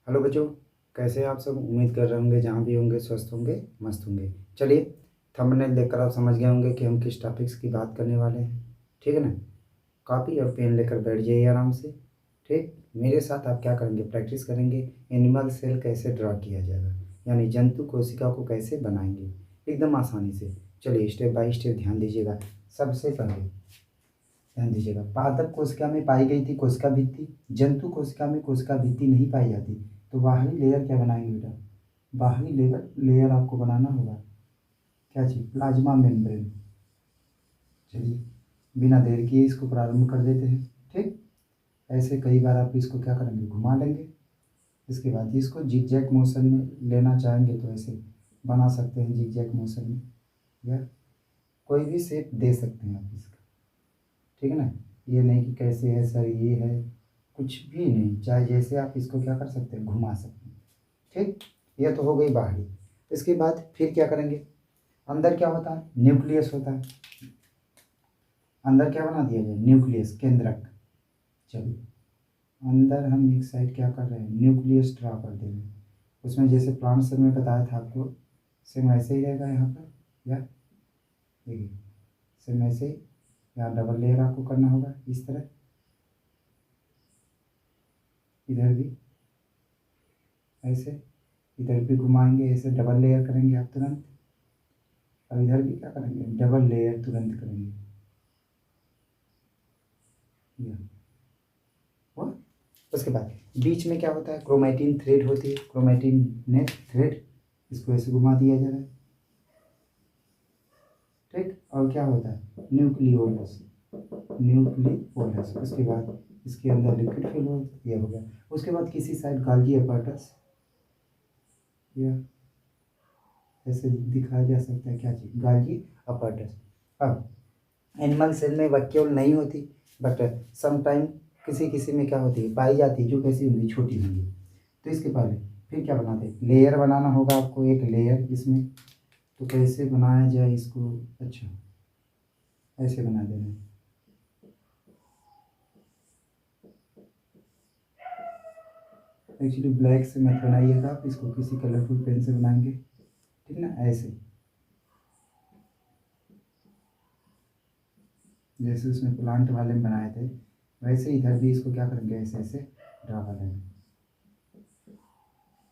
Hello बच्चों, कैसे हैं आप सब। उम्मीद कर रहे होंगे जहाँ भी होंगे स्वस्थ होंगे, मस्त होंगे। चलिए, थंबनेल देखकर आप समझ गए होंगे कि हम किस टॉपिक्स की बात करने वाले हैं। ठीक है ना। कॉपी और पेन लेकर बैठ जाइए आराम से। ठीक, मेरे साथ आप क्या करेंगे, प्रैक्टिस करेंगे एनिमल सेल कैसे ड्रा किया जाएगा, यानी जंतु कोशिका को कैसे बनाएंगे एकदम आसानी से। चलिए स्टेप बाय स्टेप ध्यान दीजिएगा। सबसे पहले ध्यान दीजिएगा, पादप कोशिका में पाई गई थी कोशिका भित्ति। जंतु कोशिका में कोशिका भित्ति नहीं पाई जाती, तो बाहरी लेयर क्या बनाएंगे बेटा, बाहरी लेयर आपको बनाना होगा। क्या चीज़, प्लाज्मा मेम्ब्रेन। चलिए बिना देर किए इसको प्रारंभ कर देते हैं। ठीक, ऐसे कई बार आप इसको क्या करेंगे, घुमा लेंगे। इसके बाद इसको जिगजैग मोशन में लेना चाहेंगे तो ऐसे बना सकते हैं जिगजैग मोशन में, या कोई भी शेप दे सकते हैं आप इसका। ठीक है ना। ये नहीं कि कैसे है सर, ये है, कुछ भी नहीं, चाहे जैसे आप इसको क्या कर सकते हैं, घुमा सकते हैं। ठीक, ये तो हो गई बाहरी। इसके बाद फिर क्या करेंगे, अंदर क्या होता है, न्यूक्लियस होता है। अंदर क्या बना दिया जाए, न्यूक्लियस, केंद्रक। चलिए अंदर हम एक साइड क्या कर रहे हैं, न्यूक्लियस ड्रा कर दे रहे हैं। उसमें जैसे प्लांट सेल में बताया था आपको, सेम ऐसे ही रहेगा यहाँ पर, या देखिए सेम ऐसे ही। यहाँ डबल लेयर आपको करना होगा इस तरह, इधर भी ऐसे, इधर भी घुमाएंगे ऐसे, डबल लेयर करेंगे आप तुरंत। और इधर भी क्या करेंगे, डबल लेयर तुरंत करेंगे। ये हुआ। उसके बाद बीच में क्या होता है, क्रोमैटिन थ्रेड होती है, क्रोमैटिन नेट थ्रेड, इसको ऐसे घुमा दिया जा रहा है। ठीक, और क्या होता है, न्यूक्लियोलस, न्यूक्लियोलस। उसके बाद इसके अंदर लिक्विड फिल हो, ये हो गया। उसके बाद किसी साइड गाल्गी अपैरटस, या ऐसे दिखाया जा सकता है, क्या चीज़, गाल्गी अपैरटस। अब एनिमल सेल में वैक्यूल नहीं होती, बट सम टाइम किसी किसी में क्या होती है, पाई जाती है, जो कैसी होंगी, छोटी होंगी। तो इसके पहले फिर क्या बनाते हैं, लेयर बनाना होगा आपको, एक लेयर इसमें। तो कैसे बनाया जाए इसको, अच्छा ऐसे बना देना है। एक्चुअली ब्लैक से मत बनाइएगा आप इसको, किसी कलरफुल पेन से बनाएंगे। ठीक ना, ऐसे जैसे उसमें प्लांट वाले में बनाए थे, वैसे इधर भी इसको क्या करेंगे, ऐसे ऐसे ड्रा कर लेंगे।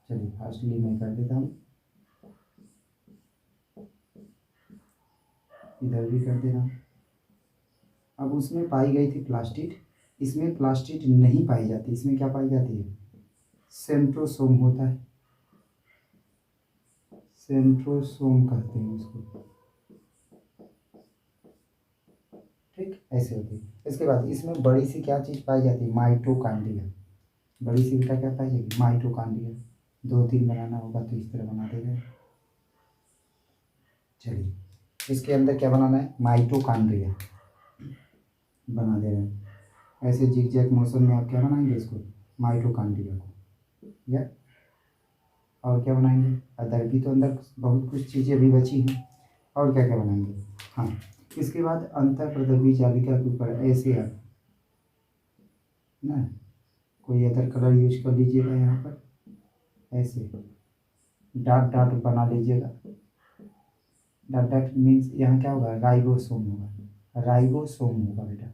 चलिए फास्टली मैं कर देता हूँ, इधर भी कर दे रहा हूँ। अब उसमें पाई गई थी प्लास्टिड, इसमें प्लास्टिड नहीं पाई जाती। इसमें क्या पाई जाती है, सेंट्रोसोम होता है, सेंट्रोसोम कहते हैं उसको। ठीक, ऐसे होती है। इसके बाद इसमें बड़ी सी क्या चीज़ पाई जाती है, माइटोकांड्रिया। बड़ी सी बेटा क्या पाई जाएगी, माइटोकांड्रिया। 2-3 बनाना होगा तो इस तरह बना देगा। चलिए इसके अंदर क्या बनाना है, माइटोकांड्रिया बना दे रहे हैं। ऐसे जिगजैग मोशन में आप क्या बनाएंगे इसको, माइटोकांड्रिया को, या और क्या बनाएंगे, अदर भी तो अंदर बहुत कुछ चीज़ें अभी बची हैं। और क्या क्या बनाएंगे, हाँ इसके बाद अंतःप्रद्रवी जालिका के ऊपर ऐसे आप ना कोई अदर कलर यूज कर लीजिएगा, यहाँ पर ऐसे डॉट डॉट बना लीजिएगा। डॉट डॉट मीन्स यहाँ क्या होगा, राइबोसोम होगा, राइबोसोम होगा बेटा।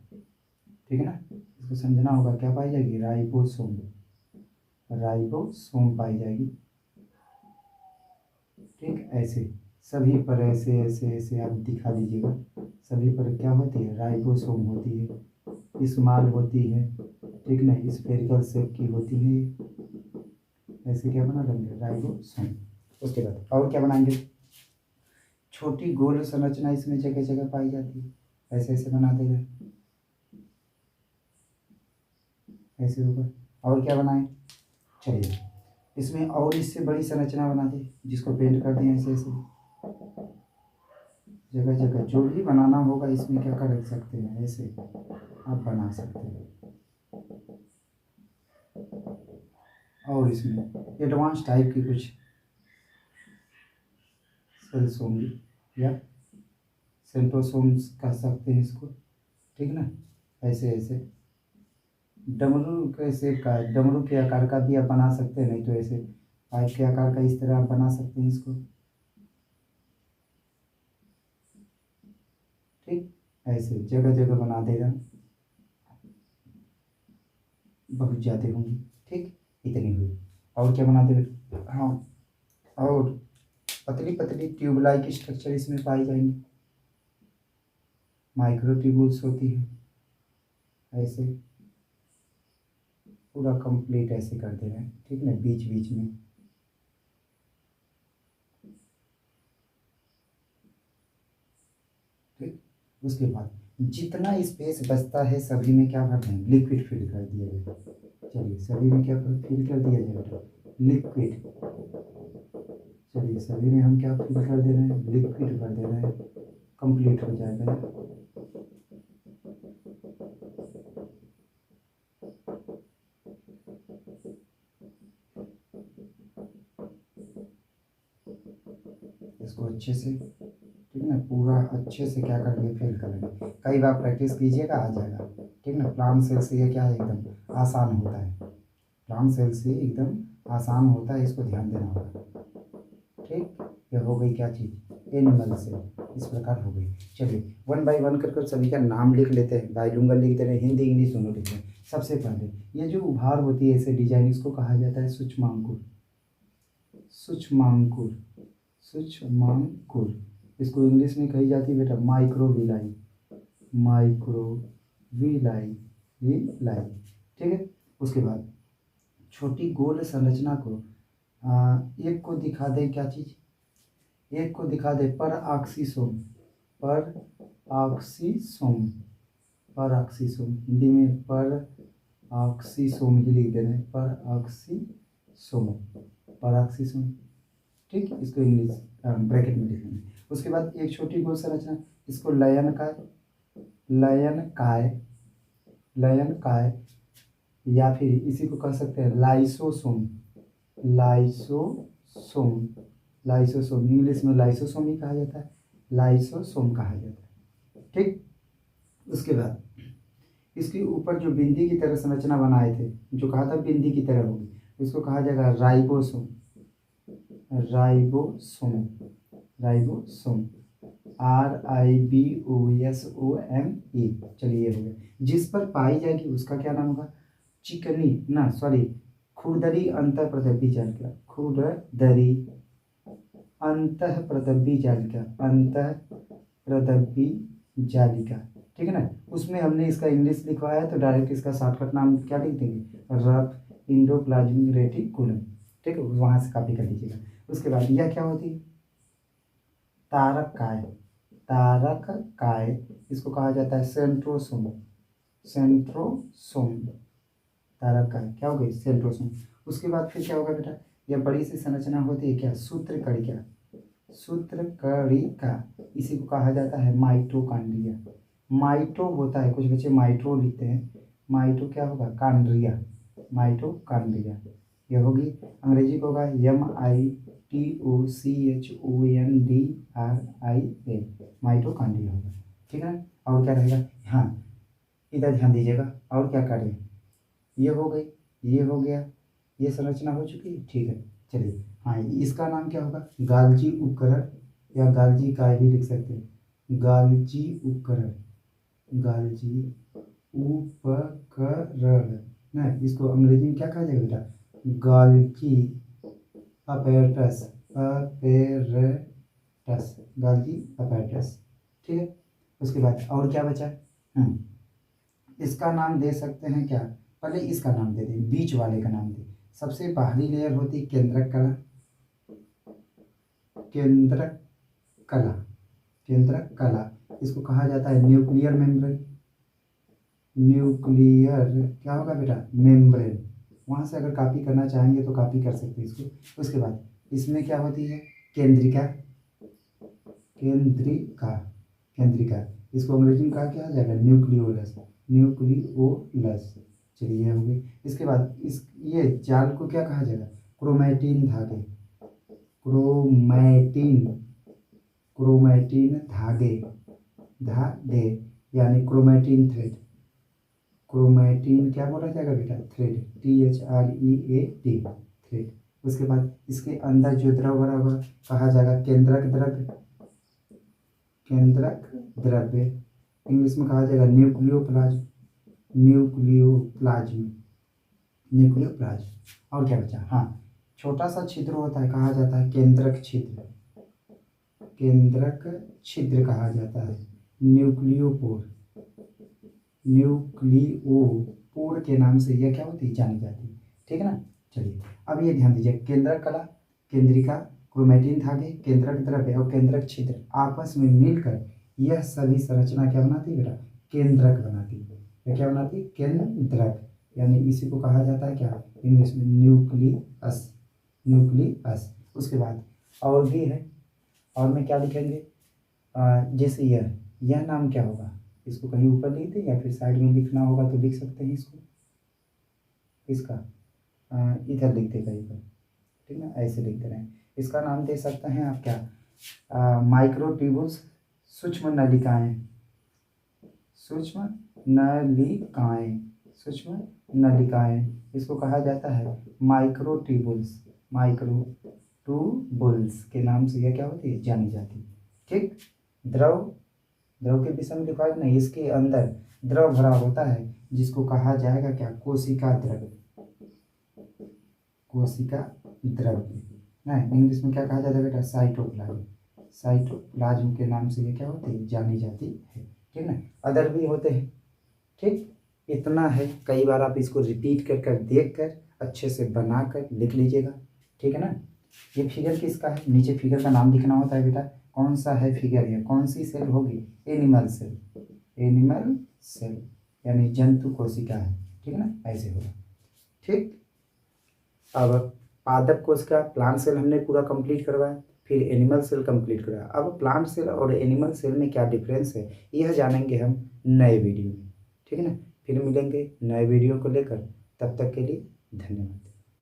ठीक है ना, इसको समझना होगा, क्या पाई जाएगी, राइबोसोम, राइबोसोम पाई जाएगी। ठीक, ऐसे सभी पर ऐसे ऐसे ऐसे आप दिखा दीजिएगा। सभी पर क्या होती है, राइबोसोम होती है, स्मॉल होती है, ठीक ना, स्फेरिकल शेप की होती है। ऐसे क्या बना लेंगे, राइबोसोम। उसके बाद और क्या बनाएंगे, छोटी गोल संरचना इसमें जगह जगह पाई जाती है, ऐसे ऐसे बना देगा, ऐसे होगा। और क्या बनाएं, चलिए इसमें और इससे बड़ी संरचना बना दे, जिसको पेंट कर दें ऐसे ऐसे जगह जगह। जो भी बनाना होगा इसमें क्या कर सकते हैं, ऐसे आप बना सकते हैं। और इसमें एडवांस टाइप की कुछ सेल्स होंगी, या सेंट्रोसोम्स कह सकते हैं इसको। ठीक ना, ऐसे ऐसे डमरू के शेप का है, डमरू के आकार का भी आप बना सकते हैं, नहीं तो ऐसे पाइप के आकार का इस तरह आप बना सकते हैं इसको। ठीक, ऐसे जगह जगह बना देगा, बहुत ज़्यादा होंगी। ठीक, इतनी हुई। और क्या बना दे? हाँ, और पतली पतली ट्यूब लाइक स्ट्रक्चर इसमें पाई जाएंगी, माइक्रोट्यूबुल्स होती है। ऐसे पूरा कंप्लीट ऐसे कर दे रहे हैं, ठीक ना, बीच बीच में। ठीक, उसके बाद जितना स्पेस बचता है सभी में क्या भर देंगे? लिक्विड फिल कर दिया जाएगा। चलिए सभी में क्या फिल कर दिया जाएगा? लिक्विड। चलिए सभी में हम क्या फिल कर दे रहे हैं? लिक्विड भर दे रहे हैं, कंप्लीट हो जाएगा। इसको अच्छे से, ठीक ना, पूरा अच्छे से क्या करेंगे? फिल करेंगे। कई बार प्रैक्टिस कीजिएगा, आ जाएगा। ठीक ना, प्लांट सेल से ये क्या है, एकदम आसान होता है। प्लांट सेल से एकदम आसान होता है, इसको ध्यान देना होगा। ठीक, ये हो गई क्या चीज़? Animal cell. इस प्रकार हो गई। चलिए वन बाय वन कर सभी का नाम लिख लेते हैं, बाइलिंगुअल लिख दे रहे हैं, हिंदी इंग्लिश दोनों लिख रहे हैं। सबसे पहले ये जो उभार होती है ऐसे डिजाइन, इसको कहा जाता है सूक्ष्मांकुर। सूक्ष्मांकुर, सूक्ष्मांकुर। इसको इंग्लिश में कही जाती है बेटा माइक्रोविलाई, माइक्रोविलाई, विलाई। ठीक है, उसके बाद छोटी गोल संरचना को एक को दिखा दे, क्या चीज? एक को दिखा दे पर ऑक्सीसोम, पर ऑक्सीसोम, पर ऑक्सीसोम। हिंदी में पर ऑक्सीसोम ही लिख देना है, पर ऑक्सीसोम, पर ऑक्सीसोम। ठीक, इसको इंग्लिश ब्रैकेट में लिख लेना है। उसके बाद एक छोटी गोल संरचना, इसको लयन काय, लयन काय, लयन काय, या फिर इसी को कह सकते हैं लाइसोसोम, लाइसोसोम, लाइसोसोम। इंग्लिश में लाइसोसोम ही कहा जाता है, लाइसोसोम कहा जाता है। ठीक, उसके बाद इसके ऊपर जो बिंदी की तरह संरचना बनाए थे, जो कहा था बिंदी की तरह होगी, इसको कहा जाएगा राइबोसोम, राइबोसोम, राइबोसोम, RIBOSOME। चलिए हो गया। जिस पर पाई जाएगी उसका क्या नाम होगा? चिकनी ना, सॉरी, खुरदरी अंतः प्रदबी जालिका, खुरदरी अंतः प्रदबी जालिका, अंतः प्रदबी जालिका। ठीक है ना, उसमें हमने इसका इंग्लिश लिखवाया है तो डायरेक्ट इसका शॉर्टकट नाम क्या लिख देंगे? Rough endoplasmic reticulum. ठीक है, वहाँ से कॉपी कर लीजिएगा। उसके बाद यह क्या होती है? तारक काय, तारक काय। इसको कहा जाता है सेंट्रोसोम, सेंट्रोसोम, तारक काय क्या हो गई? सेंट्रोसोम। उसके बाद फिर क्या होगा बेटा? यह बड़ी सी संरचना होती है क्या? सूत्रकणिका, सूत्रकणिका। इसी को कहा जाता है माइटोकॉन्ड्रिया। माइटो होता है, कुछ बच्चे माइट्रो लिखते हैं, माइटो क्या होगा? कांड्रिया, माइटोकॉन्ड्रिया। यह होगी। अंग्रेजी को होगा MITOCHONDRIA, माइटोकॉन्ड्रिया होगा। ठीक है, और क्या रहेगा? हाँ, इधर ध्यान दीजिएगा। और क्या करें? ये हो गई, ये हो गया, ये संरचना हो चुकी है। ठीक है, चलिए हाँ, इसका नाम क्या होगा? गाल्जी उपकरण, या गाल्जी काय भी लिख सकते हैं, गाल्जी उपकरण, गाल्जी उपकरण ना। इसको अंग्रेजी में क्या कहा जाएगा बेटा? गाल्जी अपैरेटस, अपैरेटस, गाल्जी अपैरेटस। ठीक है, उसके बाद और क्या बचा? इसका नाम दे सकते हैं क्या? पहले इसका नाम दे दें, बीच वाले का नाम दें। सबसे बाहरी लेयर होती है केंद्रक कला, केंद्रक कला, केंद्रक कला। इसको कहा जाता है न्यूक्लियर मेम्ब्रेन, न्यूक्लियर क्या होगा बेटा? मेम्ब्रेन। वहाँ से अगर कॉपी करना चाहेंगे तो कॉपी कर सकते हैं इसको। उसके बाद इसमें क्या होती है? केंद्रिका, केंद्रिका, केंद्रिका। इसको अंग्रेजी में कहा क्या आ जाएगा? Nucleolus, nucleolus. चलिए हो गई। इसके बाद इस ये जाल को क्या कहा जाएगा? क्रोमैटिन धागे, क्रोमैटिन, क्रोमैटिन धागे, धागे यानी क्रोमैटिन थ्रेड, क्रोमैटिन क्या बोला जाएगा बेटा? Thread, THREAD, thread. उसके बाद इसके अंदर जो द्रव भरा होगा कहा जाएगा केंद्रक द्रव्य, केंद्रक द्रव्य। इंग्लिश में कहा जाएगा न्यूक्लियोप्लाज्म, न्यूक्लियोप्लाज्म, न्यूक्लियोप्लाज्म। और क्या बचा? हाँ, छोटा सा छिद्र होता है, कहा जाता है केंद्रक छिद्र, केंद्रक छिद्र कहा जाता है। न्यूक्लियोपोर, न्यूक्लियोपोर के नाम से यह क्या होती है? जानी जाती है। ठीक है ना? चलिए अब ये ध्यान दीजिए, केंद्रक कला, केंद्रिका, क्रोमैटिन धागे, केंद्रक द्रव्य और केंद्रक छिद्र आपस में मिलकर यह सभी संरचना क्या बनाती है बेटा? केंद्रक बनाती है। यह क्या बनाती है? केंद्रक। यानी इसी को कहा जाता है क्या इंग्लिश में? Nucleus, nucleus. उसके बाद और भी है, और में क्या लिखेंगे? जैसे यह नाम क्या होगा? इसको कहीं ऊपर लिख दें या फिर साइड में लिखना होगा तो लिख सकते हैं इसको, इसका इधर लिख दे कहीं पर, ठीक है? ऐसे लिख दे रहे हैं। इसका नाम दे सकते हैं आप क्या? माइक्रोट्यूब्यूल्स, सूक्ष्म नलिकाएं, सूक्ष्म नलिकाएं, सूक्ष्म नलिकाएं। इसको कहा जाता है माइक्रोट्यूब्यूल्स, माइक्रोट्यूब्यूल्स के नाम से यह क्या होती है? जानी जाती है। ठीक। द्रव, द्रव के विषय में लिखा है नहीं, इसके अंदर द्रव भरा होता है जिसको कहा जाएगा क्या? कोशिका द्रव्य, कोशिका द्रव्य। नहीं, इंग्लिश में क्या कहा जाता है बेटा? साइटोप्लाज्म, साइटोप्लाज्म के नाम से ये क्या होती है? जानी जाती है। ठीक ना? अदर भी होते हैं। ठीक, इतना है। कई बार आप इसको रिपीट कर कर देख कर अच्छे से बना कर लिख लीजिएगा। ठीक है ना? ये फिगर किसका है? नीचे फिगर का नाम लिखना होता है बेटा। कौन सा है फिगर? है कौन सी सेल होगी? एनिमल सेल, एनिमल सेल यानी जंतु कोशिका है। ठीक है ना? ऐसे होगा। ठीक, अब पादप कोशिका, प्लांट सेल हमने पूरा कंप्लीट करवाया, फिर एनिमल सेल कंप्लीट कराया। अब प्लांट सेल और एनिमल सेल में क्या डिफरेंस है यह जानेंगे हम नए वीडियो में। ठीक है ना? फिर मिलेंगे नए वीडियो को लेकर, तब तक के लिए धन्यवाद।